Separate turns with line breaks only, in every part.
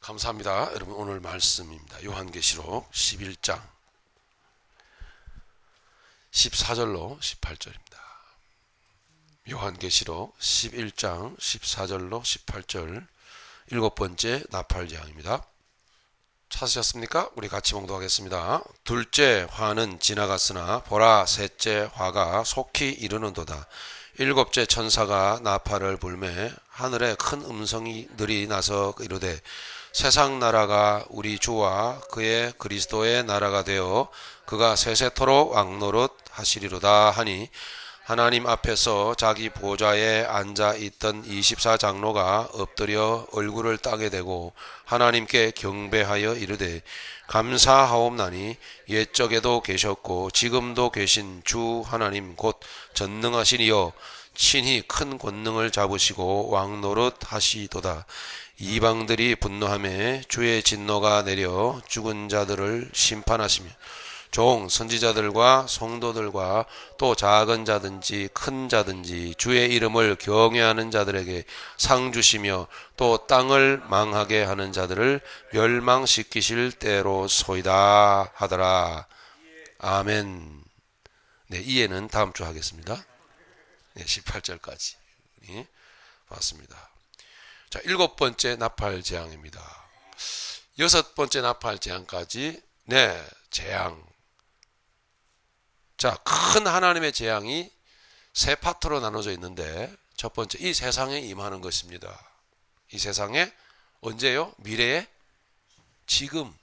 감사합니다. 여러분, 오늘 말씀입니다. 요한계시록 11장 14절로 18절입니다. 요한계시록 11장 14절로 18절 일곱 번째 나팔재앙입니다. 찾으셨습니까? 우리 같이 봉독하겠습니다. 둘째 화는 지나갔으나 보라, 셋째 화가 속히 이르는도다. 일곱째 천사가 나팔을 불매 하늘에 큰 음성이 들이 나서 이르되 세상 나라가 우리 주와 그의 그리스도의 나라가 되어 그가 세세토록 왕노릇 하시리로다 하니, 하나님 앞에서 자기 보좌에 앉아 있던 24장로가 엎드려 얼굴을 땅에 대고 하나님께 경배하여 이르되 감사하옵나니 옛적에도 계셨고 지금도 계신 주 하나님 곧 전능하신 이여, 친히 큰 권능을 잡으시고 왕노릇 하시도다. 이방들이 분노하며 주의 진노가 내려 죽은 자들을 심판하시며 종 선지자들과 성도들과 또 작은 자든지 큰 자든지 주의 이름을 경외하는 자들에게 상 주시며 또 땅을 망하게 하는 자들을 멸망시키실 때로소이다 하더라. 아멘. 네, 이해는 다음 주 하겠습니다. 네, 18절까지 봤습니다. 자, 일곱 번째 나팔 재앙입니다. 여섯 번째 나팔 재앙까지, 네, 재앙. 자, 큰 하나님의 재앙이 세 파트로 나눠져 있는데, 첫 번째, 이 세상에 임하는 것입니다. 이 세상에 언제요? 미래에? 지금,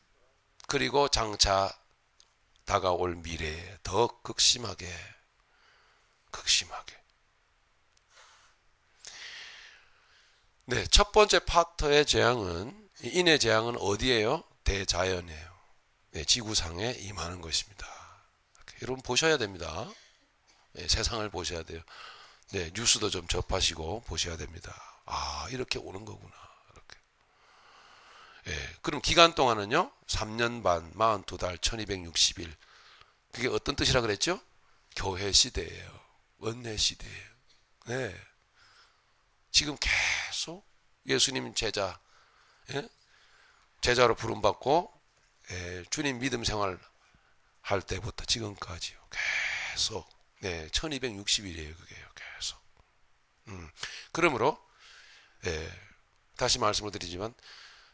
그리고 장차 다가올 미래에 더 극심하게. 네, 첫 번째 파트의 재앙은, 인의 재앙은 어디예요? 대자연이에요. 네, 지구상에 임하는 것입니다. 여러분 보셔야 됩니다. 네, 세상을 보셔야 돼요. 네, 뉴스도 좀 접하시고 보셔야 됩니다. 아, 이렇게 오는 거구나. 이렇게. 네, 그럼 기간 동안은요? 3년 반, 42달, 1260일. 그게 어떤 뜻이라 그랬죠? 교회 시대예요. 원내 시대예요. 네. 지금 계속 예수님 제자, 예? 제자로 부름받고 주님 믿음 생활 할 때부터 지금까지요. 계속. 네, 1260일이에요. 그게요. 계속. 그러므로 다시 말씀을 드리지만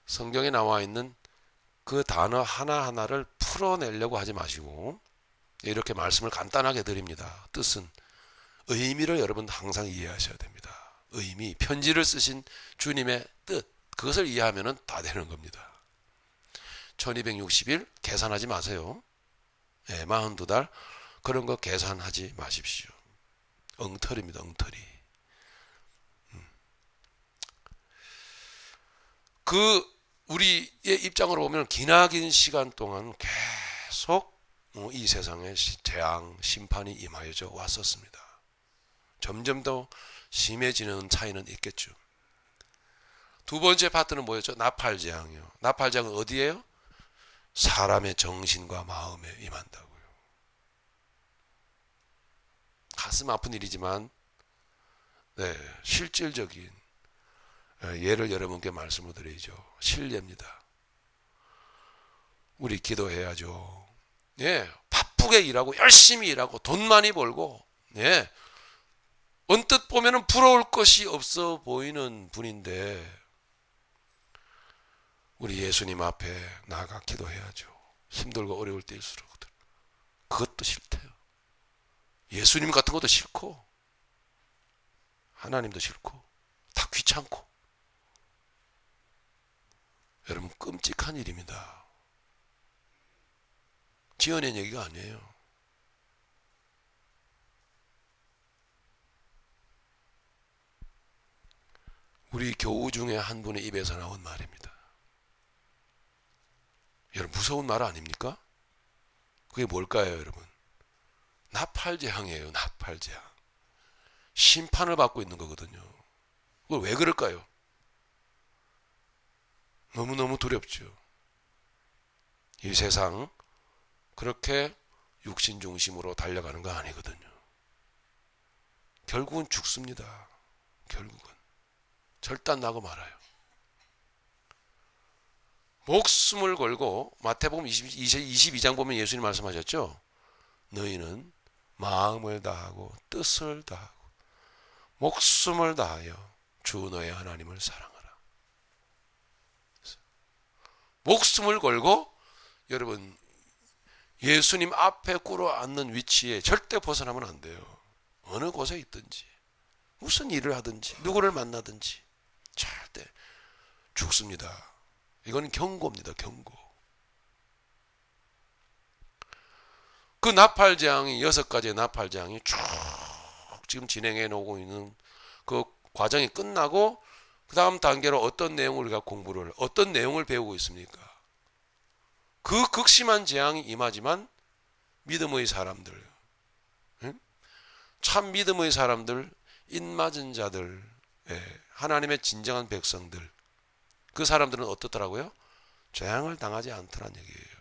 성경에 나와 있는 그 단어 하나하나를 풀어내려고 하지 마시고 이렇게 말씀을 간단하게 드립니다. 뜻은, 의미를 여러분 항상 이해하셔야 됩니다. 의미, 편지를 쓰신 주님의 뜻, 그것을 이해하면 다 되는 겁니다. 1260일 계산하지 마세요. 42달 그런 거 계산하지 마십시오. 엉터리입니다. 엉터리. 우리의 입장으로 보면 기나긴 시간 동안 계속 이 세상에 재앙, 심판이 임하여져 왔었습니다. 점점 더 심해지는 차이는 있겠죠. 두 번째 파트는 뭐였죠? 나팔재앙이요. 나팔재앙은 어디예요? 사람의 정신과 마음에 임한다고요. 가슴 아픈 일이지만, 네, 실질적인 예를 여러분께 말씀을 드리죠. 실례입니다. 우리 기도해야죠. 예, 바쁘게 일하고 열심히 일하고 돈 많이 벌고, 예, 언뜻 보면은 부러울 것이 없어 보이는 분인데 우리 예수님 앞에 나아가 기도해야죠. 힘들고 어려울 때일수록. 그것도 싫대요. 예수님 같은 것도 싫고 하나님도 싫고 다 귀찮고. 여러분, 끔찍한 일입니다. 지어낸 얘기가 아니에요. 우리 교우 중에 한 분의 입에서 나온 말입니다. 여러분, 무서운 말 아닙니까? 그게 뭘까요, 여러분? 나팔재앙이에요. 나팔재앙. 심판을 받고 있는 거거든요. 그걸 왜 그럴까요? 너무너무 두렵죠. 이 세상 그렇게 육신 중심으로 달려가는 거 아니거든요. 결국은 죽습니다. 결국은 절단 나고 말아요. 목숨을 걸고 마태복음 22장 보면 예수님 말씀하셨죠. 너희는 마음을 다하고 뜻을 다하고 목숨을 다하여 주 너의 하나님을 사랑하라. 목숨을 걸고 여러분 예수님 앞에 꿇어앉는 위치에 절대 벗어나면 안 돼요. 어느 곳에 있든지 무슨 일을 하든지 누구를 만나든지 절대 죽습니다. 이건 경고입니다. 경고. 그 나팔재앙이 6가지의 나팔재앙이 쭉 지금 진행해 놓고 있는 그 과정이 끝나고 그 다음 단계로 어떤 내용을 우리가 공부를 어떤 내용을 배우고 있습니까? 그 극심한 재앙이 임하지만 믿음의 사람들, 참 믿음의 사람들, 인맞은 자들, 하나님의 진정한 백성들, 그 사람들은 어떻더라고요? 재앙을 당하지 않더란 얘기예요.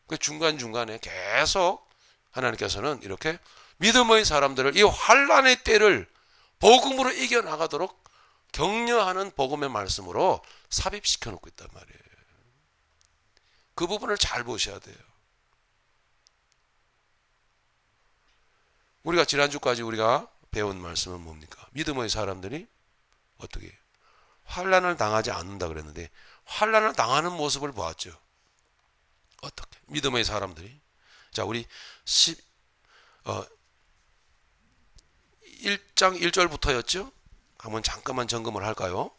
그 중간중간에 계속 하나님께서는 이렇게 믿음의 사람들을 이 환난의 때를 복음으로 이겨나가도록 격려하는 복음의 말씀으로 삽입시켜 놓고 있단 말이에요. 그 부분을 잘 보셔야 돼요. 우리가 지난주까지 우리가 배운 말씀은 뭡니까? 믿음의 사람들이 어떻게 환난을 당하지 않는다 그랬는데 환난을 당하는 모습을 보았죠. 어떻게? 믿음의 사람들이. 자, 우리 1장 1절부터였죠? 한번 잠깐만 점검을 할까요?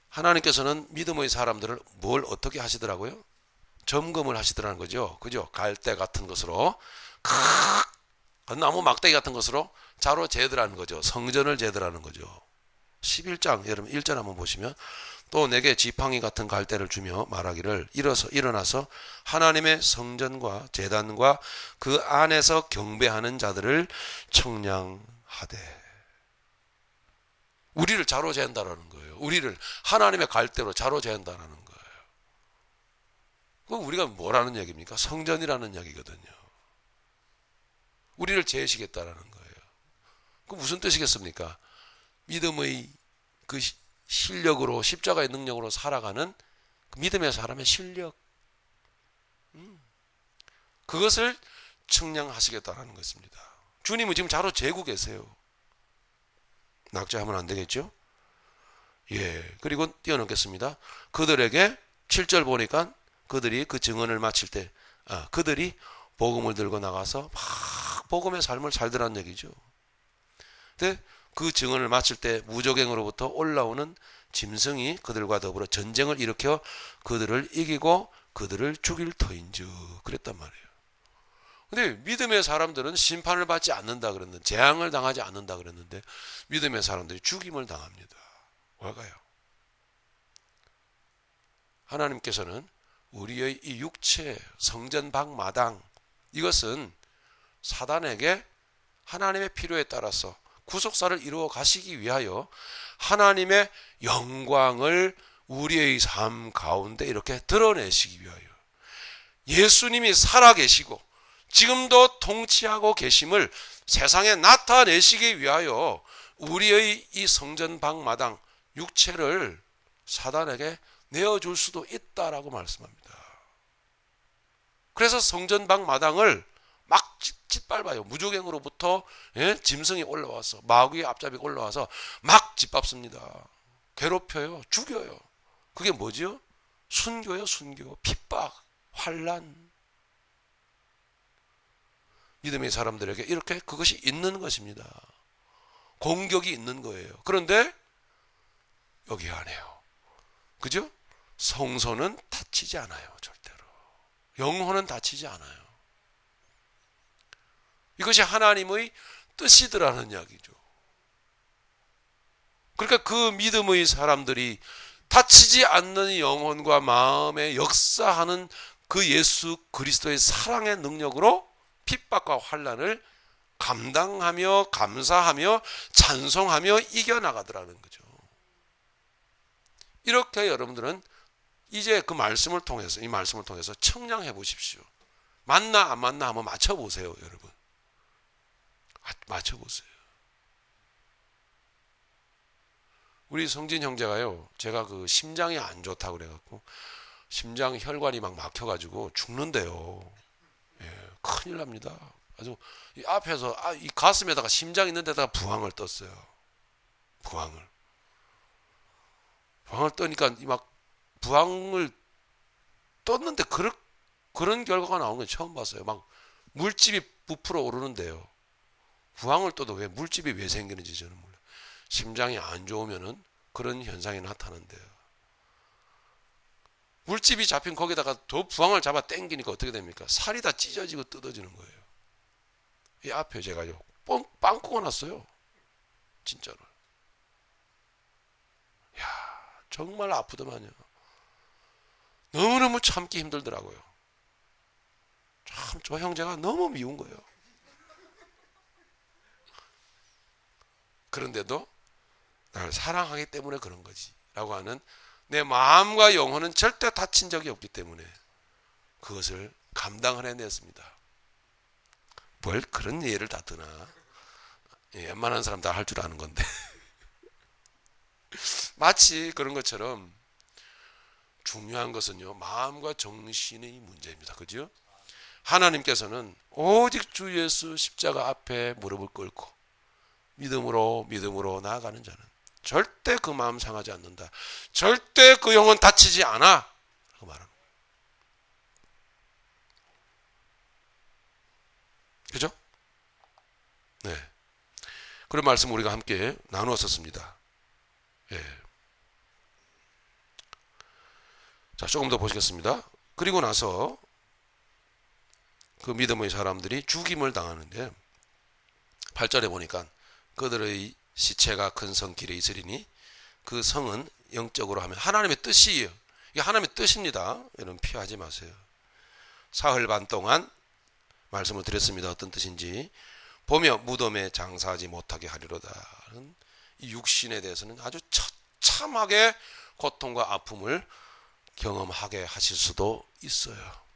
하나님께서는 믿음의 사람들을 뭘 어떻게 하시더라고요? 점검을 하시더라는 거죠. 그죠? 갈대 같은 것으로 나무 막대기 같은 것으로 자로 재더라는 거죠. 성전을 재더라는 거죠. 11장 여러분 1절 한번 보시면 또 내게 지팡이 같은 갈대를 주며 말하기를 일어나서 하나님의 성전과 제단과 그 안에서 경배하는 자들을 청량하되. 우리를 자로 재한다라는 거예요. 우리를 하나님의 갈대로 자로 재한다라는 거예요. 그럼 우리가 뭐라는 얘기입니까? 성전이라는 얘기거든요. 우리를 재시겠다라는 거예요. 그 무슨 뜻이겠습니까? 믿음의 그 실력으로 십자가의 능력으로 살아가는 그 믿음의 사람의 실력, 그것을 측량하시겠다라는 것입니다. 주님은 지금 자로 재고 계세요. 낙제하면 안 되겠죠? 예. 그리고 뛰어넘겠습니다. 그들에게 7절 보니까 그들이 그 증언을 마칠 때 그들이 복음을 들고 나가서 막 복음의 삶을 살더란 얘기죠. 근데 그 증언을 마칠 때 무적행으로부터 올라오는 짐승이 그들과 더불어 전쟁을 일으켜 그들을 이기고 그들을 죽일 터인즉 그랬단 말이에요. 근데 믿음의 사람들은 심판을 받지 않는다 그랬는데, 재앙을 당하지 않는다 그랬는데 믿음의 사람들이 죽임을 당합니다. 왜가요? 하나님께서는 우리의 이 육체, 성전 밖마당, 이것은 사단에게 하나님의 필요에 따라서 구속사를 이루어 가시기 위하여 하나님의 영광을 우리의 삶 가운데 이렇게 드러내시기 위하여 예수님이 살아계시고 지금도 통치하고 계심을 세상에 나타내시기 위하여 우리의 이 성전 밖마당 육체를 사단에게 내어줄 수도 있다라고 말씀합니다. 그래서 성전 밖마당을 막 짓밟아요. 무적행으로부터 짐승이 올라와서 마귀의 앞잡이가 올라와서 막 짓밟습니다. 괴롭혀요. 죽여요. 그게 뭐죠? 순교요. 순교. 핍박, 환난. 믿음의 사람들에게 이렇게 그것이 있는 것입니다. 공격이 있는 거예요. 그런데 여기 안 해요. 그죠? 성소는 다치지 않아요. 절대로. 영혼은 다치지 않아요. 이것이 하나님의 뜻이더라는 이야기죠. 그러니까 그 믿음의 사람들이 다치지 않는 영혼과 마음에 역사하는 그 예수 그리스도의 사랑의 능력으로 핍박과 환난을 감당하며 감사하며 찬송하며 이겨나가더라는 거죠. 이렇게 여러분들은 이제 그 말씀을 통해서, 이 말씀을 통해서 청량해 보십시오. 맞나 안 맞나 한번 맞춰보세요, 여러분. 맞춰보세요. 우리 성진 형제가요, 제가 그 심장이 안 좋다고 그래갖고 심장 혈관이 막 막혀가지고 죽는데요. 예, 큰일 납니다. 아주 이 앞에서 이 가슴에다가 심장 있는 데다가 부항을 떴어요. 부항을 떠니까 막 부항을 떴는데 그런 결과가 나온 건 처음 봤어요. 막 물집이 부풀어 오르는데요. 부항을 떠도 왜 물집이 왜 생기는지 저는 몰라요. 심장이 안 좋으면은 그런 현상이 나타난대요. 물집이 잡힌 거기다가 더 부항을 잡아 당기니까 어떻게 됩니까? 살이 다 찢어지고 뜯어지는 거예요. 이 앞에 제가요, 빵꾸가 났어요. 진짜로. 야, 정말 아프더만요. 너무너무 참기 힘들더라고요. 참 저 형제가 너무 미운 거예요. 그런데도 날 사랑하기 때문에 그런 거지 라고 하는 내 마음과 영혼은 절대 다친 적이 없기 때문에 그것을 감당을 해냈습니다. 뭘 그런 예를 다 드나. 웬만한 사람 다 할 줄 아는 건데 마치 그런 것처럼 중요한 것은요, 마음과 정신의 문제입니다. 그죠? 하나님께서는 오직 주 예수 십자가 앞에 무릎을 꿇고 믿음으로 나아가는 자는 절대 그 마음 상하지 않는다. 절대 그 영혼 다치지 않아. 라고 말합니다. 그죠? 네. 그런 말씀 우리가 함께 나누었었습니다. 예. 자, 조금 더 보시겠습니다. 그리고 나서 그 믿음의 사람들이 죽임을 당하는데 8절에 보니까 그들의 시체가 큰 성길에 있으리니 그 성은 영적으로 하면 하나님의 뜻이에요. 이게 하나님의 뜻입니다. 여러분 피하지 마세요. 사흘 반 동안 말씀을 드렸습니다. 어떤 뜻인지 보며 무덤에 장사하지 못하게 하리로다. 이 육신에 대해서는 아주 처참하게 고통과 아픔을 경험하게 하실 수도 있어요.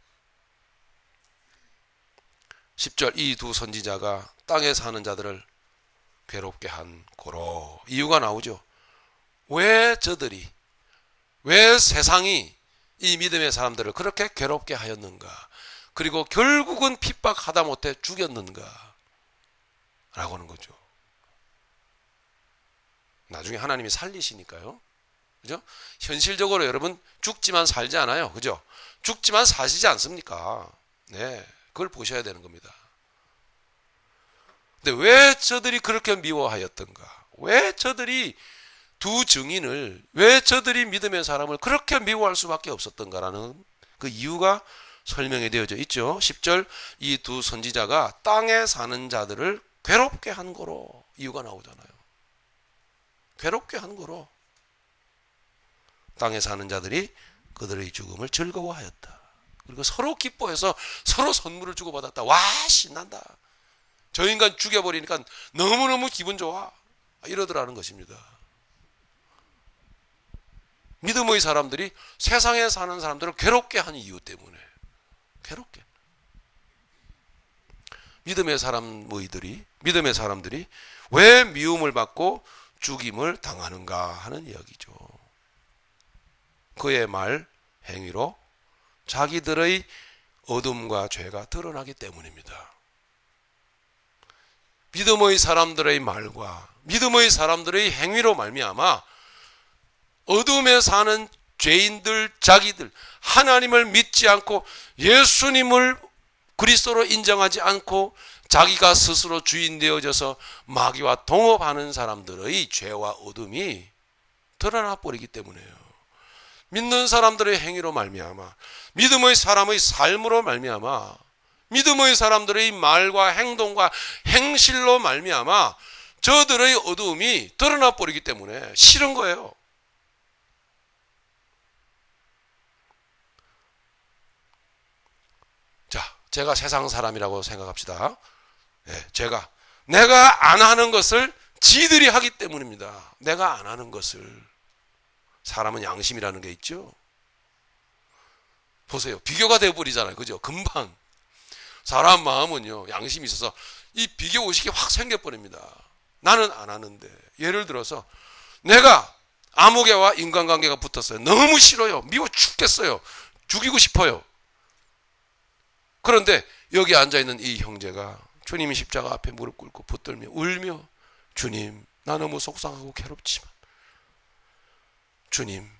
10절 이 두 선지자가 땅에 사는 자들을 괴롭게 한 고로. 이유가 나오죠. 왜 세상이 이 믿음의 사람들을 그렇게 괴롭게 하였는가, 그리고 결국은 핍박하다 못해 죽였는가 라고 하는 거죠. 나중에 하나님이 살리시니까요. 그죠? 현실적으로 여러분 죽지만 살지 않아요. 그죠? 죽지만 사시지 않습니까? 네, 그걸 보셔야 되는 겁니다. 근데 왜 저들이 그렇게 미워하였던가? 왜 저들이 두 증인을, 왜 저들이 믿음의 사람을 그렇게 미워할 수밖에 없었던가라는 그 이유가 설명이 되어져 있죠. 10절 이 두 선지자가 땅에 사는 자들을 괴롭게 한 거로. 이유가 나오잖아요. 괴롭게 한 거로. 땅에 사는 자들이 그들의 죽음을 즐거워하였다. 그리고 서로 기뻐해서 서로 선물을 주고받았다. 와, 신난다. 저 인간 죽여버리니까 너무너무 기분 좋아. 이러더라는 것입니다. 믿음의 사람들이 세상에 사는 사람들을 괴롭게 한 이유 때문에. 괴롭게. 믿음의 사람들이 왜 미움을 받고 죽임을 당하는가 하는 이야기죠. 그의 말, 행위로 자기들의 어둠과 죄가 드러나기 때문입니다. 믿음의 사람들의 말과 믿음의 사람들의 행위로 말미암아 어둠에 사는 죄인들, 자기들, 하나님을 믿지 않고 예수님을 그리스도로 인정하지 않고 자기가 스스로 주인 되어져서 마귀와 동업하는 사람들의 죄와 어둠이 드러나 버리기 때문에요. 믿는 사람들의 행위로 말미암아, 믿음의 사람의 삶으로 말미암아, 믿음의 사람들의 말과 행동과 행실로 말미암아 저들의 어두움이 드러나 버리기 때문에 싫은 거예요. 자, 제가 세상 사람이라고 생각합시다. 내가 안 하는 것을 지들이 하기 때문입니다. 내가 안 하는 것을. 사람은 양심이라는 게 있죠. 보세요. 비교가 되어버리잖아요. 그죠? 금방. 사람 마음은요, 양심이 있어서 이 비교 의식이 확 생겨버립니다. 나는 안 하는데. 예를 들어서 내가 아무개와 인간관계가 붙었어요. 너무 싫어요. 미워 죽겠어요. 죽이고 싶어요. 그런데 여기 앉아있는 이 형제가 주님이 십자가 앞에 무릎 꿇고 붙들며 울며, 주님, 나 너무 속상하고 괴롭지만 주님,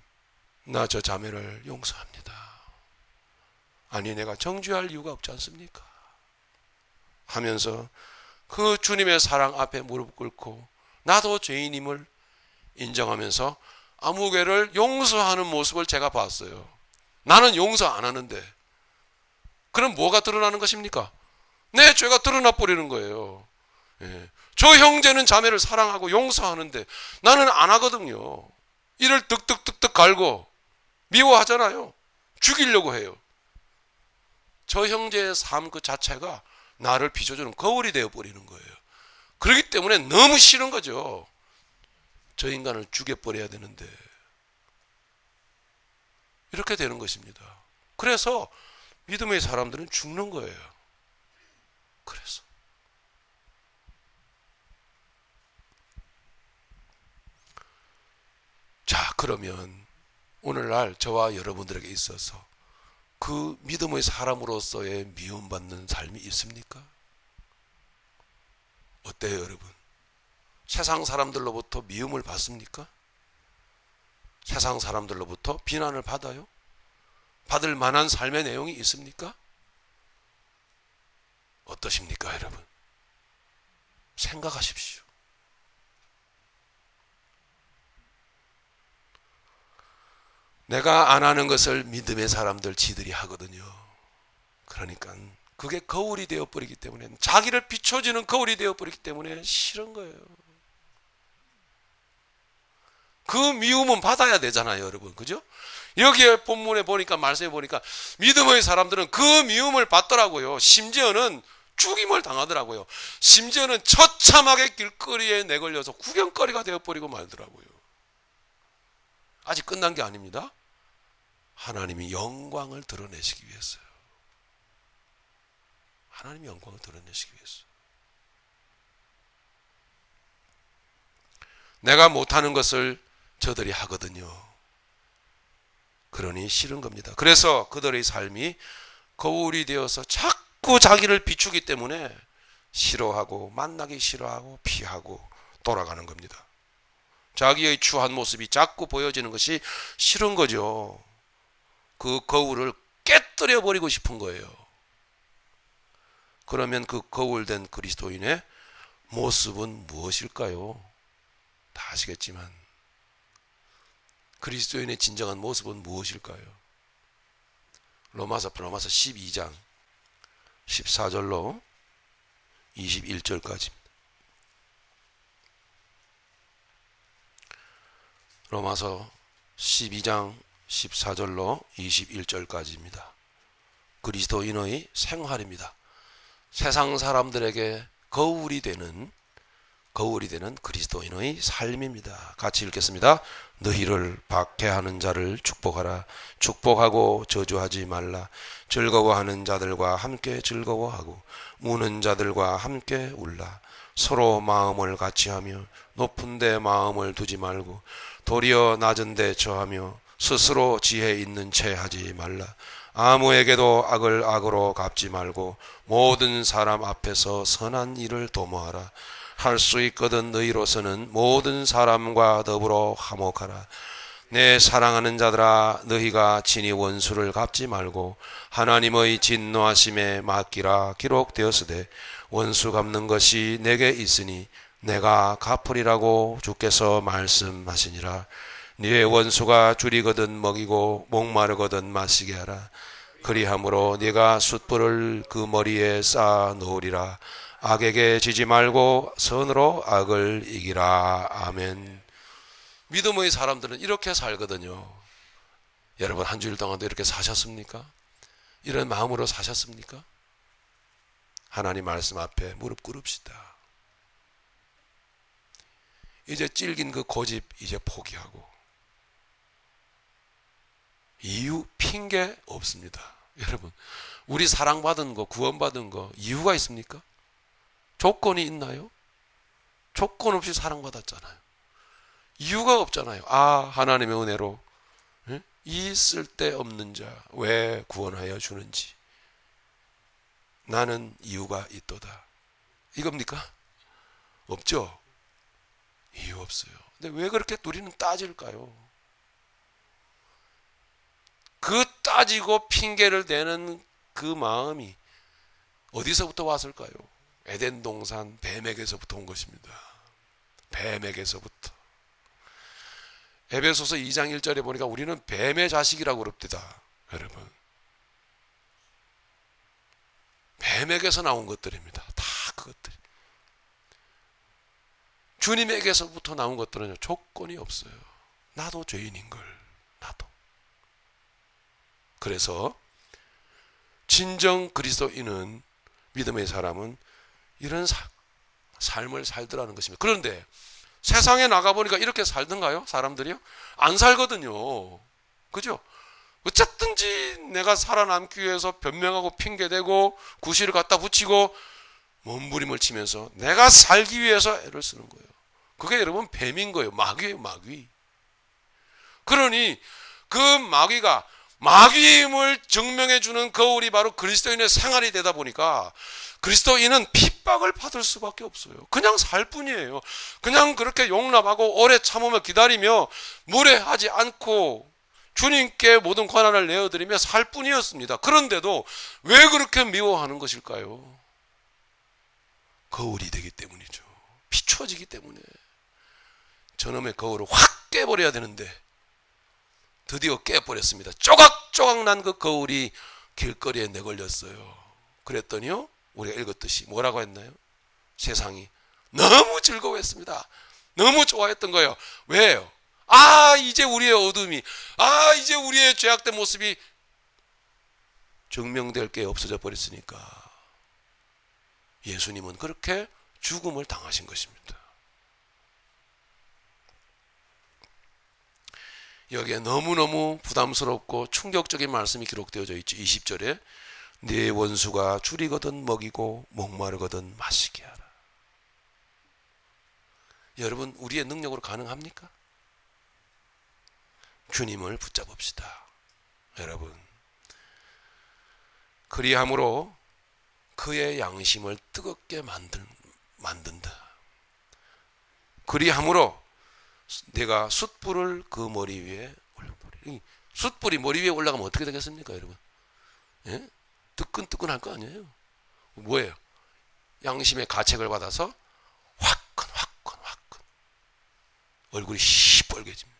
나 저 자매를 용서합니다. 아니, 내가 정죄할 이유가 없지 않습니까? 하면서 그 주님의 사랑 앞에 무릎 꿇고 나도 죄인임을 인정하면서 아무개를 용서하는 모습을 제가 봤어요. 나는 용서 안 하는데. 그럼 뭐가 드러나는 것입니까? 내 죄가 드러나 버리는 거예요. 예. 저 형제는 자매를 사랑하고 용서하는데 나는 안 하거든요. 이를 득득득득 갈고 미워하잖아요. 죽이려고 해요. 저 형제의 삶 그 자체가 나를 비춰주는 거울이 되어버리는 거예요. 그렇기 때문에 너무 싫은 거죠. 저 인간을 죽여버려야 되는데. 이렇게 되는 것입니다. 그래서 믿음의 사람들은 죽는 거예요. 그래서 자, 그러면 오늘날 저와 여러분들에게 있어서 그 믿음의 사람으로서의 미움받는 삶이 있습니까? 어때요, 여러분? 세상 사람들로부터 미움을 받습니까? 세상 사람들로부터 비난을 받아요? 받을 만한 삶의 내용이 있습니까? 어떠십니까, 여러분? 생각하십시오. 내가 안 하는 것을 믿음의 사람들 지들이 하거든요. 그러니까 그게 거울이 되어버리기 때문에, 자기를 비춰주는 거울이 되어버리기 때문에 싫은 거예요. 그 미움은 받아야 되잖아요, 여러분. 그죠? 여기에 본문에 보니까, 말씀에 보니까 믿음의 사람들은 그 미움을 받더라고요. 심지어는 죽임을 당하더라고요. 심지어는 처참하게 길거리에 내걸려서 구경거리가 되어버리고 말더라고요. 아직 끝난 게 아닙니다. 하나님이 영광을 드러내시기 위해서요. 하나님이 영광을 드러내시기 위해서. 내가 못하는 것을 저들이 하거든요. 그러니 싫은 겁니다. 그래서 그들의 삶이 거울이 되어서 자꾸 자기를 비추기 때문에 싫어하고, 만나기 싫어하고, 피하고 돌아가는 겁니다. 자기의 추한 모습이 자꾸 보여지는 것이 싫은 거죠. 그 거울을 깨뜨려 버리고 싶은 거예요. 그러면 그 거울된 그리스도인의 모습은 무엇일까요? 다 아시겠지만 그리스도인의 진정한 모습은 무엇일까요? 로마서 12장 14절로 21절까지입니다. 로마서 12장 14절로 21절까지입니다. 그리스도인의 생활입니다. 세상 사람들에게 거울이 되는 그리스도인의 삶입니다. 같이 읽겠습니다. 너희를 박해하는 자를 축복하라. 축복하고 저주하지 말라. 즐거워하는 자들과 함께 즐거워하고 우는 자들과 함께 울라. 서로 마음을 같이하며 높은 데 마음을 두지 말고 도리어 낮은 데 처하며 스스로 지혜 있는 채 하지 말라. 아무에게도 악을 악으로 갚지 말고 모든 사람 앞에서 선한 일을 도모하라. 할 수 있거든 너희로서는 모든 사람과 더불어 화목하라. 내 사랑하는 자들아, 너희가 친히 원수를 갚지 말고 하나님의 진노하심에 맡기라. 기록되었으되 원수 갚는 것이 내게 있으니 내가 갚으리라고 주께서 말씀하시니라. 네 원수가 줄이거든 먹이고 목마르거든 마시게 하라. 그리함으로 네가 숯불을 그 머리에 쌓아 놓으리라. 악에게 지지 말고 선으로 악을 이기라. 아멘. 믿음의 사람들은 이렇게 살거든요. 여러분 한 주일 동안도 이렇게 사셨습니까? 이런 마음으로 사셨습니까? 하나님 말씀 앞에 무릎 꿇읍시다. 이제 질긴 그 고집 이제 포기하고, 이유 핑계 없습니다. 여러분, 우리 사랑받은 거, 구원받은 거 이유가 있습니까? 조건이 있나요? 조건 없이 사랑받았잖아요. 이유가 없잖아요. 아, 하나님의 은혜로 이 쓸데없는 자 왜 구원하여 주는지 나는 이유가 있도다. 이겁니까? 없죠. 이유 없어요. 근데 왜 그렇게 우리는 따질까요? 그 따지고 핑계를 대는 그 마음이 어디서부터 왔을까요? 에덴 동산 뱀에게서부터 온 것입니다. 뱀에게서부터. 에베소서 2장 1절에 보니까 우리는 뱀의 자식이라고 그럽니다. 여러분, 뱀에게서 나온 것들입니다. 다 그것들. 주님에게서부터 나온 것들은 조건이 없어요. 나도 죄인인걸. 나도. 그래서 진정 그리스도인은, 믿음의 사람은 이런 삶을 살더라는 것입니다. 그런데 세상에 나가보니까 이렇게 살던가요? 사람들이요? 안 살거든요. 그죠? 어쨌든지 내가 살아남기 위해서 변명하고 핑계대고 구실을 갖다 붙이고 몸부림을 치면서 내가 살기 위해서 애를 쓰는 거예요. 그게 여러분 뱀인 거예요. 마귀예요, 마귀. 그러니 그 마귀가 마귀임을 증명해주는 거울이 바로 그리스도인의 생활이 되다 보니까 그리스도인은 핍박을 받을 수밖에 없어요. 그냥 살 뿐이에요. 그냥 그렇게 용납하고 오래 참으며 기다리며 무례하지 않고 주님께 모든 권한을 내어드리며 살 뿐이었습니다. 그런데도 왜 그렇게 미워하는 것일까요? 거울이 되기 때문이죠. 비춰지기 때문에. 저놈의 거울을 확 깨버려야 되는데 드디어 깨버렸습니다. 쪼각쪼각 난 그 거울이 길거리에 내걸렸어요. 그랬더니요, 우리가 읽었듯이 뭐라고 했나요? 세상이 너무 즐거워했습니다. 너무 좋아했던 거예요. 왜요? 아, 이제 우리의 어둠이, 아, 이제 우리의 죄악된 모습이 증명될 게 없어져 버렸으니까. 예수님은 그렇게 죽음을 당하신 것입니다. 여기에 너무너무 부담스럽고 충격적인 말씀이 기록되어져 있죠. 20절에 네 원수가 줄이거든 먹이고 목마르거든 마시게 하라. 여러분, 우리의 능력으로 가능합니까? 주님을 붙잡읍시다. 여러분, 그리함으로 그의 양심을 뜨겁게 만든다. 그리함으로 내가 숯불을 그 머리 위에 올려버리. 숯불이 머리 위에 올라가면 어떻게 되겠습니까, 여러분? 예? 뜨끈뜨끈할 거 아니에요? 뭐예요? 양심의 가책을 받아서 화끈 얼굴이 시뻘개집니다.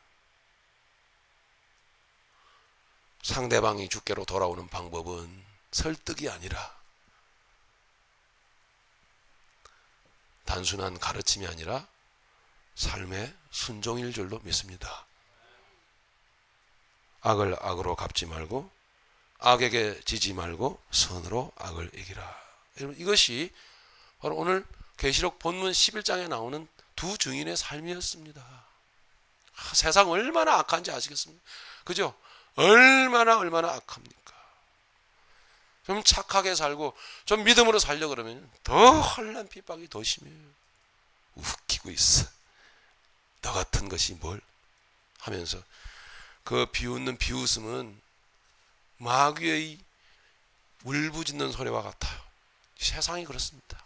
상대방이 주께로 돌아오는 방법은 설득이 아니라, 단순한 가르침이 아니라 삶의 순종일 줄로 믿습니다. 악을 악으로 갚지 말고 악에게 지지 말고 선으로 악을 이기라. 이것이 바로 오늘 계시록 본문 11장에 나오는 두 증인의 삶이었습니다. 세상 얼마나 악한지 아시겠습니까? 그죠? 얼마나 악합니까? 좀 착하게 살고 좀 믿음으로 살려 그러면 더 환난 핍박이 더 심해요. 웃기고 있어. 너 같은 것이 뭘 하면서 그 비웃는 비웃음은 마귀의 울부짖는 소리와 같아요. 세상이 그렇습니다.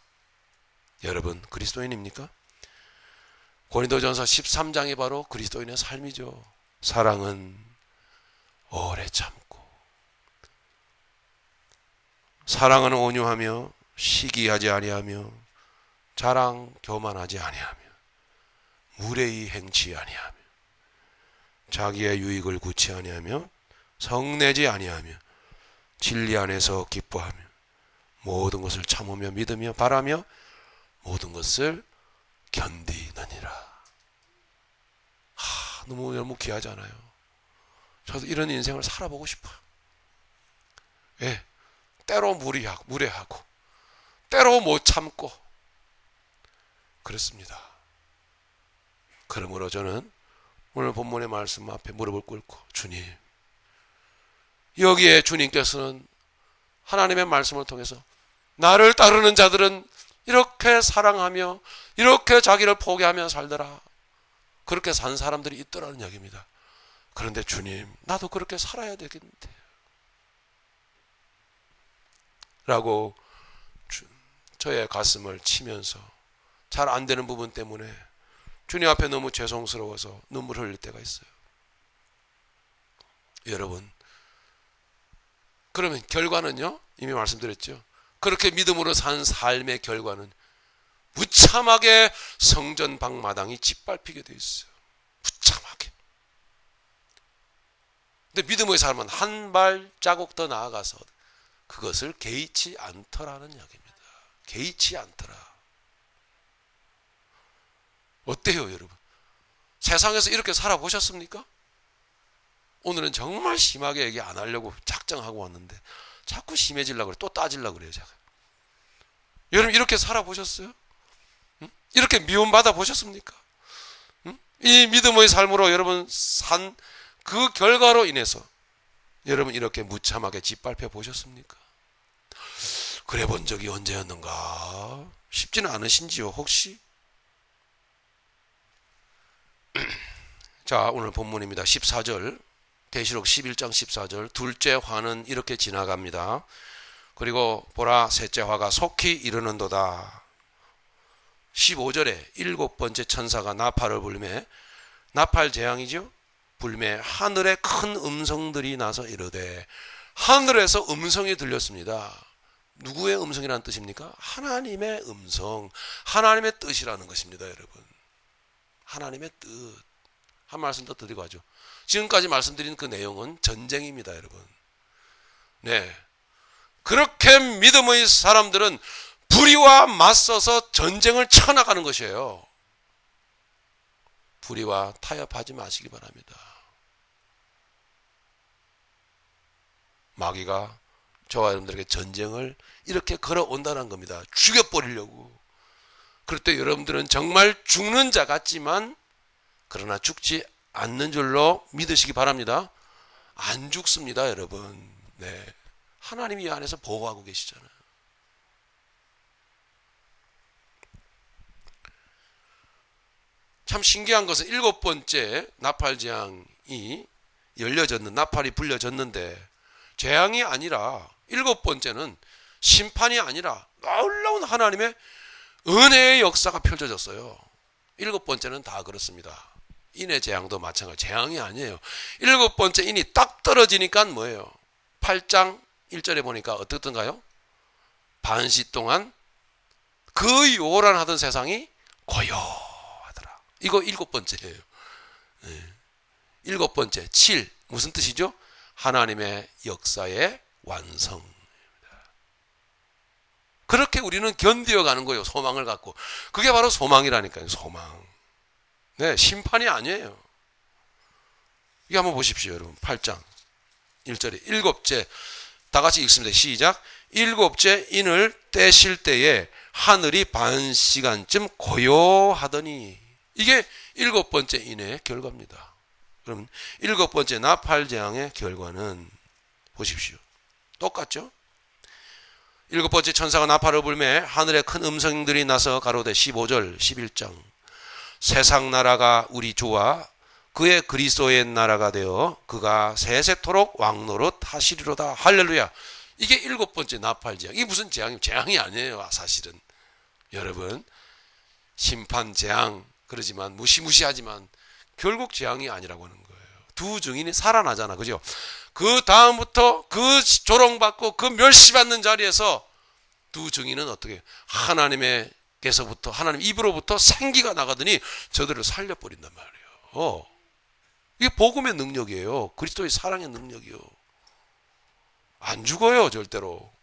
여러분, 그리스도인입니까? 고린도전서 13장이 바로 그리스도인의 삶이죠. 사랑은 오래 참고, 사랑은 온유하며 시기하지 아니하며 자랑 교만하지 아니하며 무례히 행치 아니하며 자기의 유익을 구치 아니하며 성내지 아니하며 진리 안에서 기뻐하며 모든 것을 참으며 믿으며 바라며 모든 것을 견디느니라. 너무 귀하지 않아요? 저도 이런 인생을 살아보고 싶어요. 왜? 때로 무례하고 때로 못 참고 그렇습니다. 그러므로 저는 오늘 본문의 말씀 앞에 무릎을 꿇고, 주님, 여기에 주님께서는 하나님의 말씀을 통해서 나를 따르는 자들은 이렇게 사랑하며 이렇게 자기를 포기하며 살더라. 그렇게 산 사람들이 있더라는 이야기입니다. 그런데 주님, 나도 그렇게 살아야 되겠는데 라고 저의 가슴을 치면서 잘 안 되는 부분 때문에 주님 앞에 너무 죄송스러워서 눈물 흘릴 때가 있어요. 여러분, 그러면 결과는요, 이미 말씀드렸죠. 그렇게 믿음으로 산 삶의 결과는 무참하게 성전 방마당이 짓밟히게 돼 있어요. 무참하게. 근데 믿음의 삶은 한 발자국 더 나아가서 그것을 개의치 않더라는 이야기입니다. 개의치 않더라. 어때요, 여러분? 세상에서 이렇게 살아보셨습니까? 오늘은 정말 심하게 얘기 안 하려고 작정하고 왔는데 자꾸 심해지려고 그래. 또 따지려고 그래요, 제가. 여러분, 이렇게 살아보셨어요? 응? 이렇게 미움받아 보셨습니까? 응? 이 믿음의 삶으로 여러분 산 그 결과로 인해서 여러분 이렇게 무참하게 짓밟혀 보셨습니까? 그래 본 적이 언제였는가? 쉽지는 않으신지요, 혹시? 자, 오늘 본문입니다. 14절, 계시록 11장 14절. 둘째 화는 이렇게 지나갑니다. 그리고 보라, 셋째 화가 속히 이르는도다. 15절에 일곱 번째 천사가 나팔을 불매, 나팔 재앙이죠. 불매 하늘에 큰 음성들이 나서 이르되, 하늘에서 음성이 들렸습니다. 누구의 음성이라는 뜻입니까? 하나님의 음성, 하나님의 뜻이라는 것입니다, 여러분. 하나님의 뜻. 한 말씀 더 드리고 하죠. 지금까지 말씀드린 그 내용은 전쟁입니다, 여러분. 네. 그렇게 믿음의 사람들은 불의와 맞서서 전쟁을 쳐나가는 것이에요. 불의와 타협하지 마시기 바랍니다. 마귀가 저와 여러분들에게 전쟁을 이렇게 걸어온다는 겁니다. 죽여버리려고. 그럴 때 여러분들은 정말 죽는 자 같지만 그러나 죽지 않는 줄로 믿으시기 바랍니다. 안 죽습니다, 여러분. 네. 하나님이 이 안에서 보호하고 계시잖아요. 참 신기한 것은 일곱 번째 나팔 재앙이 열려졌는, 나팔이 불려졌는데 재앙이 아니라 일곱 번째는 심판이 아니라 놀라운 하나님의 은혜의 역사가 펼쳐졌어요. 일곱 번째는 다 그렇습니다. 인의 재앙도 마찬가지. 재앙이 아니에요. 일곱 번째 인이 딱 떨어지니까 뭐예요? 8장 1절에 보니까 어떻던가요? 반시 동안 그 요란하던 세상이 고요하더라. 이거 일곱 번째예요. 네. 일곱 번째 7 무슨 뜻이죠? 하나님의 역사의 완성. 그렇게 우리는 견디어가는 거예요. 소망을 갖고. 그게 바로 소망이라니까요. 소망. 네, 심판이 아니에요. 이거 한번 보십시오, 여러분. 8장 1절에 일곱째, 다 같이 읽습니다. 시작. 일곱째 인을 떼실 때에 하늘이 반 시간쯤 고요하더니, 이게 일곱 번째 인의 결과입니다. 그럼 일곱 번째 나팔 재앙의 결과는 보십시오. 똑같죠? 일곱 번째 천사가 나팔을 불매 하늘에 큰 음성들이 나서 가로되 15절 11장 세상 나라가 우리 주와 그의 그리스도의 나라가 되어 그가 세세토록 왕노릇 하시리로다. 할렐루야. 이게 일곱 번째 나팔 재앙. 이게 무슨 재앙이에요? 재앙이 아니에요, 사실은. 여러분, 심판 재앙 그러지만 무시무시하지만 결국 재앙이 아니라고 하는 거예요. 두 증인이 살아나잖아, 그죠? 그 다음부터 그 조롱받고 그 멸시받는 자리에서 두 증인은 어떻게 하나님께서부터, 하나님 입으로부터 생기가 나가더니 저들을 살려버린단 말이에요. 이게 복음의 능력이에요. 그리스도의 사랑의 능력이요. 안 죽어요, 절대로.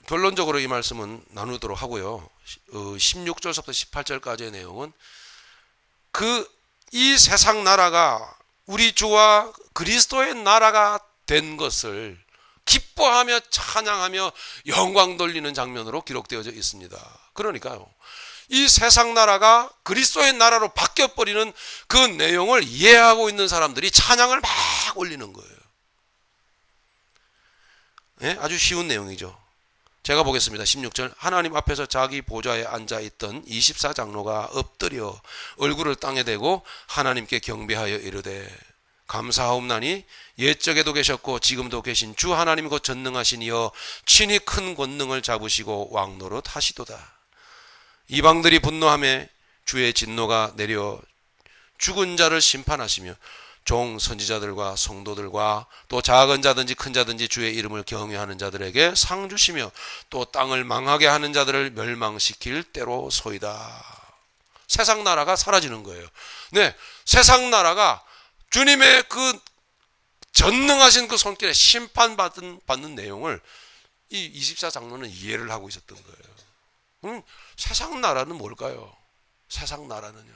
결론적으로 이 말씀은 나누도록 하고요. 16절부터 18절까지의 내용은 이 세상 나라가 우리 주와 그리스도의 나라가 된 것을 기뻐하며 찬양하며 영광 돌리는 장면으로 기록되어져 있습니다. 그러니까요, 이 세상 나라가 그리스도의 나라로 바뀌어버리는 그 내용을 이해하고 있는 사람들이 찬양을 막 올리는 거예요. 네? 아주 쉬운 내용이죠. 제가 보겠습니다. 16절. 하나님 앞에서 자기 보좌에 앉아있던 24장로가 엎드려 얼굴을 땅에 대고 하나님께 경배하여 이르되 감사하옵나니 옛적에도 계셨고 지금도 계신 주 하나님 곧 전능하신 이여 친히 큰 권능을 잡으시고 왕노릇 하시도다. 이방들이 분노하며 주의 진노가 내려 죽은 자를 심판하시며 종 선지자들과 성도들과 또 작은 자든지 큰 자든지 주의 이름을 경외하는 자들에게 상 주시며 또 땅을 망하게 하는 자들을 멸망시킬 때로 소이다. 세상 나라가 사라지는 거예요. 네, 세상 나라가 주님의 그 전능하신 그 손길에 심판받는 내용을 이 24장로는 이해를 하고 있었던 거예요. 세상 나라는 뭘까요? 세상 나라는요,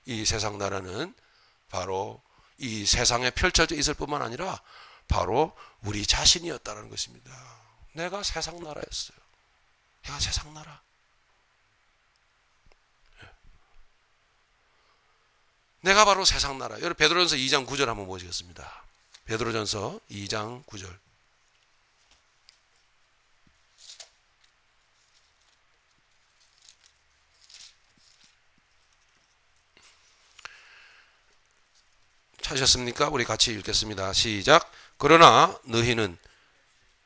이 세상 나라는 바로 이 세상에 펼쳐져 있을 뿐만 아니라 바로 우리 자신이었다는 것입니다. 내가 세상 나라였어요. 내가 세상 나라. 내가 바로 세상 나라. 여러분 베드로전서 2장 9절 한번 보시겠습니다. 베드로전서 2장 9절. 찾으셨습니까? 우리 같이 읽겠습니다. 시작. 그러나 너희는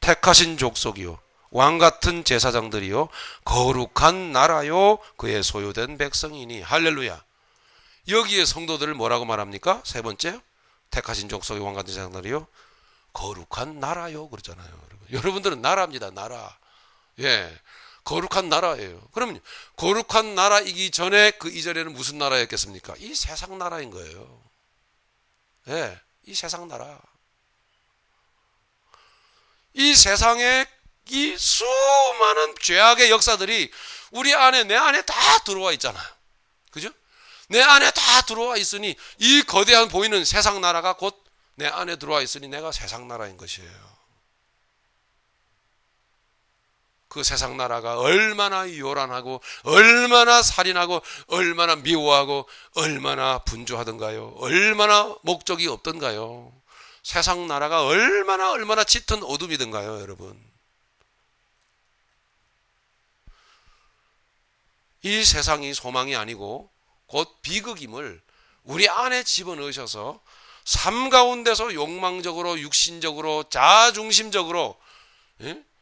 택하신 족속이요 왕같은 제사장들이요 거룩한 나라요 그의 소유된 백성이니. 할렐루야. 여기에 성도들을 뭐라고 말합니까? 세 번째, 택하신 족속이 왕같은 제사장들이요 거룩한 나라요 그러잖아요. 여러분들은 나라입니다. 나라. 예, 거룩한 나라예요. 그러면 거룩한 나라이기 전에 그 이전에는 무슨 나라였겠습니까? 이 세상 나라인 거예요. 예, 이 세상 나라. 이 세상에 이 수많은 죄악의 역사들이 우리 안에, 내 안에 다 들어와 있잖아요. 그죠? 내 안에 다 들어와 있으니 이 거대한 보이는 세상 나라가 곧 내 안에 들어와 있으니 내가 세상 나라인 것이에요. 그 세상 나라가 얼마나 요란하고 얼마나 살인하고 얼마나 미워하고 얼마나 분주하던가요? 얼마나 목적이 없던가요? 세상 나라가 얼마나 짙은 어둠이던가요, 여러분? 이 세상이 소망이 아니고 곧 비극임을 우리 안에 집어넣으셔서 삶 가운데서 욕망적으로, 육신적으로, 자아중심적으로,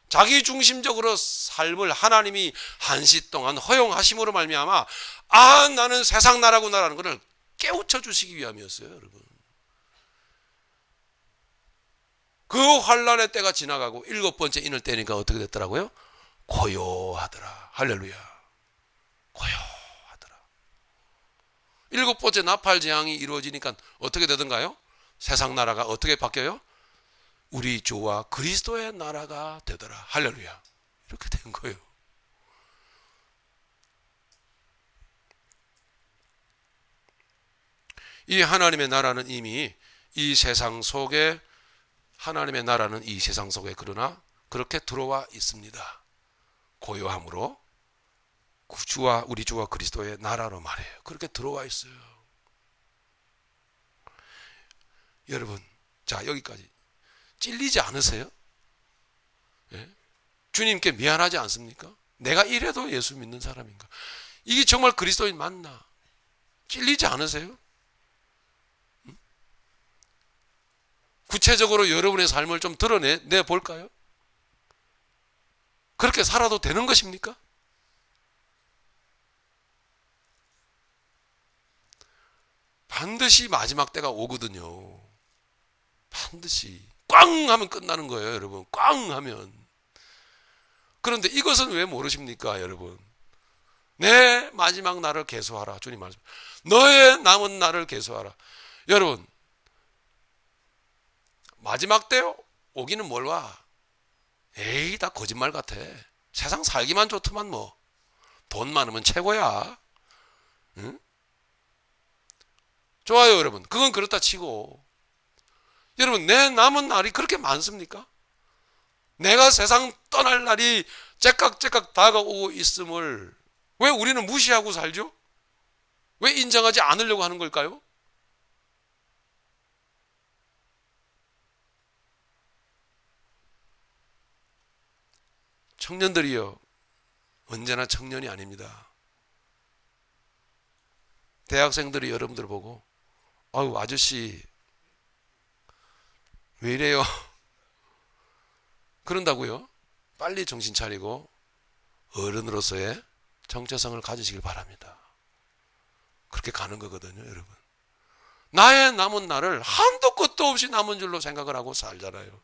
자기 중심적으로 삶을 하나님이 한시 동안 허용하심으로 말미암아 나는 세상 나라구나라는 것을 깨우쳐 주시기 위함이었어요, 여러분. 그 환란의 때가 지나가고 7번째 인을 때니까 어떻게 됐더라고요? 고요하더라. 할렐루야. 고요하더라. 7번째 나팔 재앙이 이루어지니까 어떻게 되던가요? 세상 나라가 어떻게 바뀌어요? 우리 주와 그리스도의 나라가 되더라. 할렐루야. 이렇게 된 거예요. 이 하나님의 나라는 이미 이 세상 속에, 하나님의 나라는 이 세상 속에 그러나 그렇게 들어와 있습니다. 고요함으로 우리 주와 그리스도의 나라로 말해요. 그렇게 들어와 있어요. 여러분, 자, 여기까지 찔리지 않으세요? 예? 주님께 미안하지 않습니까? 내가 이래도 예수 믿는 사람인가? 이게 정말 그리스도인 맞나? 찔리지 않으세요? 구체적으로 여러분의 삶을 좀 드러내 볼까요? 그렇게 살아도 되는 것입니까? 반드시 마지막 때가 오거든요. 반드시. 꽝 하면 끝나는 거예요, 여러분. 꽝 하면. 그런데 이것은 왜 모르십니까, 여러분? 내 마지막 날을 계수하라. 주님 말씀. 너의 남은 날을 계수하라. 여러분, 마지막 때 오기는 뭘 와? 에이, 다 거짓말 같아. 세상 살기만 좋더만 뭐. 돈 많으면 최고야. 응? 좋아요, 여러분. 그건 그렇다 치고, 여러분, 내 남은 날이 그렇게 많습니까? 내가 세상 떠날 날이 째깍째깍 다가오고 있음을 왜 우리는 무시하고 살죠? 왜 인정하지 않으려고 하는 걸까요? 청년들이요, 언제나 청년이 아닙니다. 대학생들이 여러분들 보고 아유 아저씨 왜 이래요? 그런다고요. 빨리 정신 차리고 어른으로서의 정체성을 가지시길 바랍니다. 그렇게 가는 거거든요, 여러분. 나의 남은 날을 한도 끝도 없이 남은 줄로 생각을 하고 살잖아요.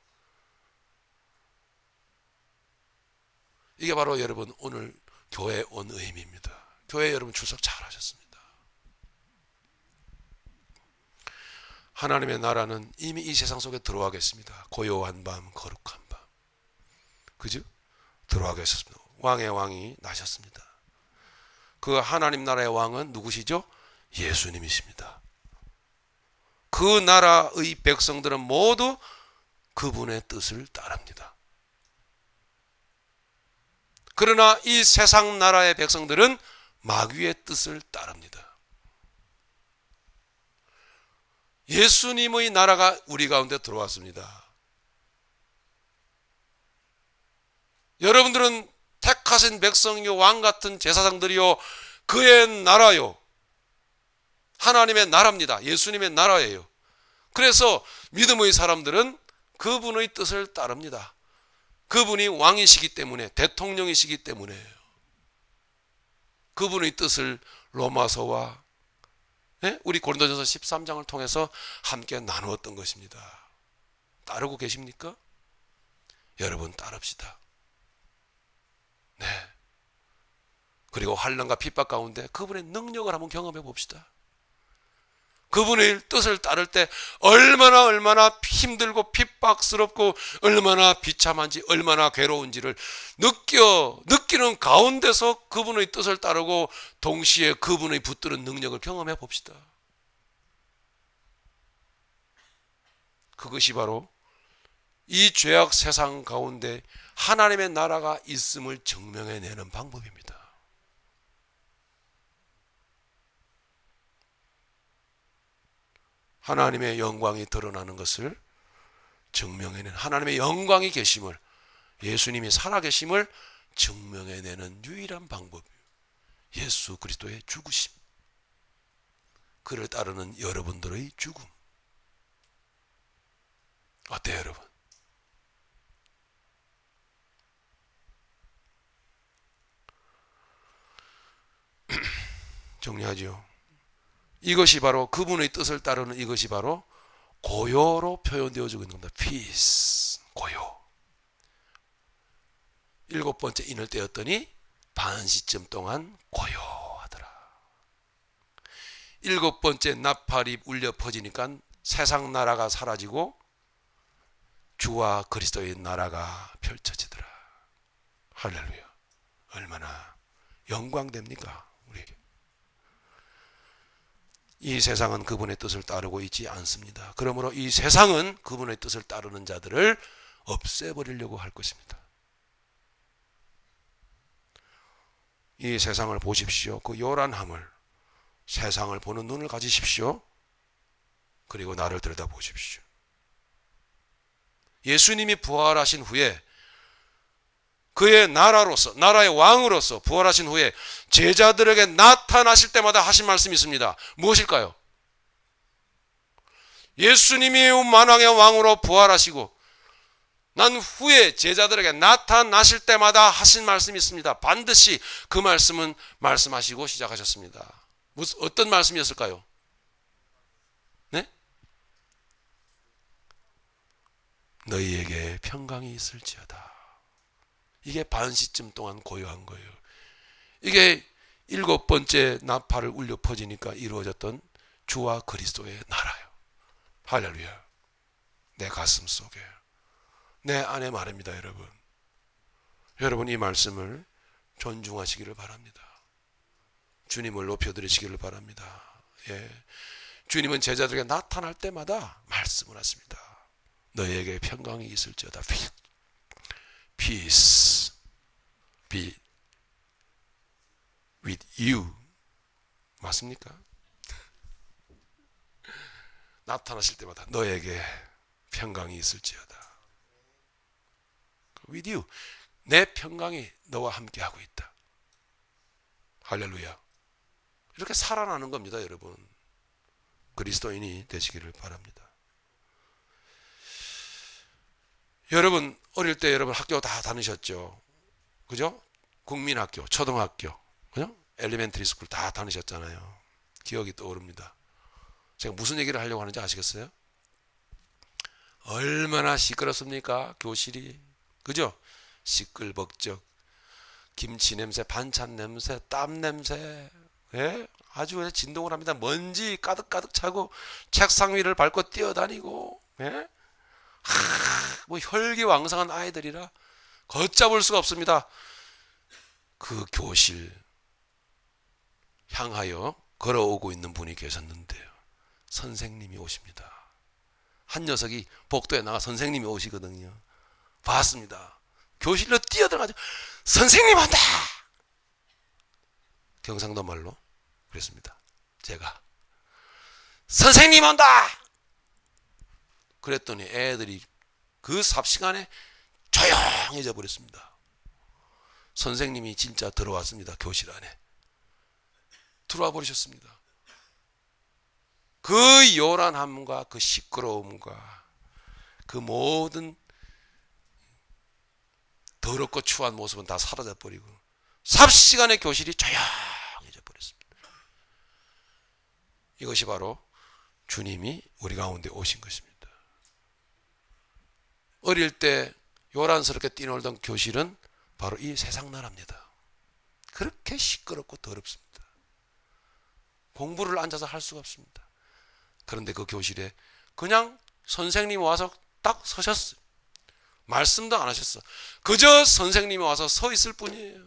이게 바로 여러분 오늘 교회에 온 의미입니다. 교회 여러분 출석 잘 하셨습니다. 하나님의 나라는 이미 이 세상 속에 들어와 계십니다. 고요한 밤, 거룩한 밤. 그죠? 들어와 계셨습니다. 왕의 왕이 나셨습니다. 그 하나님 나라의 왕은 누구시죠? 예수님이십니다. 그 나라의 백성들은 모두 그분의 뜻을 따릅니다. 그러나 이 세상 나라의 백성들은 마귀의 뜻을 따릅니다. 예수님의 나라가 우리 가운데 들어왔습니다. 여러분들은 택하신 백성이요, 왕 같은 제사장들이요, 그의 나라요, 하나님의 나라입니다. 예수님의 나라예요. 그래서 믿음의 사람들은 그분의 뜻을 따릅니다. 그분이 왕이시기 때문에, 대통령이시기 때문에요. 그분의 뜻을 로마서와 우리 고린도전서 13장을 통해서 함께 나누었던 것입니다. 따르고 계십니까? 여러분 따릅시다. 네. 그리고 환난과 핍박 가운데 그분의 능력을 한번 경험해 봅시다. 그분의 뜻을 따를 때 얼마나 힘들고 핍박스럽고 얼마나 비참한지 얼마나 괴로운지를 느끼는 가운데서 그분의 뜻을 따르고 동시에 그분의 붙드는 능력을 경험해 봅시다. 그것이 바로 이 죄악 세상 가운데 하나님의 나라가 있음을 증명해내는 방법입니다. 하나님의 영광이 드러나는 것을 증명해내는, 하나님의 영광이 계심을, 예수님이 살아계심을 증명해내는 유일한 방법이에요. 예수 그리스도의 죽으심, 그를 따르는 여러분들의 죽음. 어때요, 여러분? 정리하죠. 이것이 바로 그분의 뜻을 따르는, 이것이 바로 고요로 표현되어지고 있는 겁니다. peace, 고요. 7번째 인을 떼었더니 반 시쯤 동안 고요하더라. 7번째 나팔이 울려 퍼지니까 세상 나라가 사라지고 주와 그리스도의 나라가 펼쳐지더라. 할렐루야. 얼마나 영광됩니까, 우리에게. 이 세상은 그분의 뜻을 따르고 있지 않습니다. 그러므로 이 세상은 그분의 뜻을 따르는 자들을 없애버리려고 할 것입니다. 이 세상을 보십시오. 그 요란함을, 세상을 보는 눈을 가지십시오. 그리고 나를 들여다보십시오. 예수님이 부활하신 후에 그의 나라로서, 나라의 왕으로서 부활하신 후에 제자들에게 나타나실 때마다 하신 말씀이 있습니다. 무엇일까요? 예수님이 만왕의 왕으로 부활하시고 난 후에 제자들에게 나타나실 때마다 하신 말씀이 있습니다. 반드시 그 말씀은 말씀하시고 시작하셨습니다. 어떤 말씀이었을까요? 네? 너희에게 평강이 있을지어다. 이게 반 시쯤 동안 고요한 거예요. 이게 7번째 나팔을 울려 퍼지니까 이루어졌던 주와 그리스도의 나라요. 할렐루야. 내 가슴 속에, 내 안에 말입니다, 여러분. 여러분 이 말씀을 존중하시기를 바랍니다. 주님을 높여드리시기를 바랍니다. 예. 주님은 제자들에게 나타날 때마다 말씀을 하십니다. 너희에게 평강이 있을지어다. Peace be with you. 맞습니까? 나타나실 때마다 너에게 평강이 있을지어다. With you. 내 평강이 너와 함께하고 있다. 할렐루야. 이렇게 살아나는 겁니다, 여러분. 그리스도인이 되시기를 바랍니다. 여러분 어릴 때 여러분 학교 다 다니셨죠? 그죠? 국민학교, 초등학교, 그죠? 엘리멘터리 스쿨 다 다니셨잖아요. 기억이 떠오릅니다. 제가 무슨 얘기를 하려고 하는지 아시겠어요? 얼마나 시끄럽습니까? 교실이. 그죠? 시끌벅적. 김치 냄새, 반찬 냄새, 땀 냄새. 예? 아주 진동을 합니다. 먼지 가득가득 차고 책상 위를 밟고 뛰어다니고. 예? 뭐 혈기왕성한 아이들이라 걷잡을 수가 없습니다. 그 교실 향하여 걸어오고 있는 분이 계셨는데요. 선생님이 오십니다. 한 녀석이 복도에 나가 선생님이 오시거든요. 봤습니다. 교실로 뛰어들어가지고 선생님 온다! 경상도 말로 그랬습니다. 제가 선생님 온다! 그랬더니 애들이 그 삽시간에 조용해져 버렸습니다. 선생님이 진짜 들어왔습니다. 교실 안에 들어와 버리셨습니다. 그 요란함과 그 시끄러움과 그 모든 더럽고 추한 모습은 다 사라져 버리고 삽시간에 교실이 조용해져 버렸습니다. 이것이 바로 주님이 우리 가운데 오신 것입니다. 어릴 때 요란스럽게 뛰놀던 교실은 바로 이 세상 나라입니다. 그렇게 시끄럽고 더럽습니다. 공부를 앉아서 할 수가 없습니다. 그런데 그 교실에 그냥 선생님이 와서 딱 서셨어요. 말씀도 안 하셨어. 그저 선생님이 와서 서 있을 뿐이에요.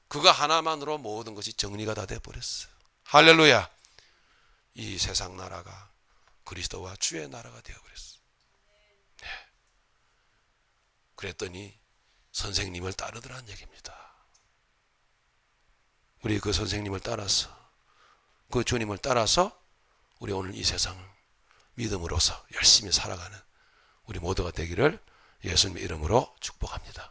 그거 하나만으로 모든 것이 정리가 다 돼버렸어요. 할렐루야. 이 세상 나라가 그리스도와 주의 나라가 되어버렸어요. 네. 그랬더니 선생님을 따르더란 얘기입니다. 우리 그 선생님을 따라서 그 주님을 따라서 우리 오늘 이 세상을 믿음으로서 열심히 살아가는 우리 모두가 되기를 예수님의 이름으로 축복합니다.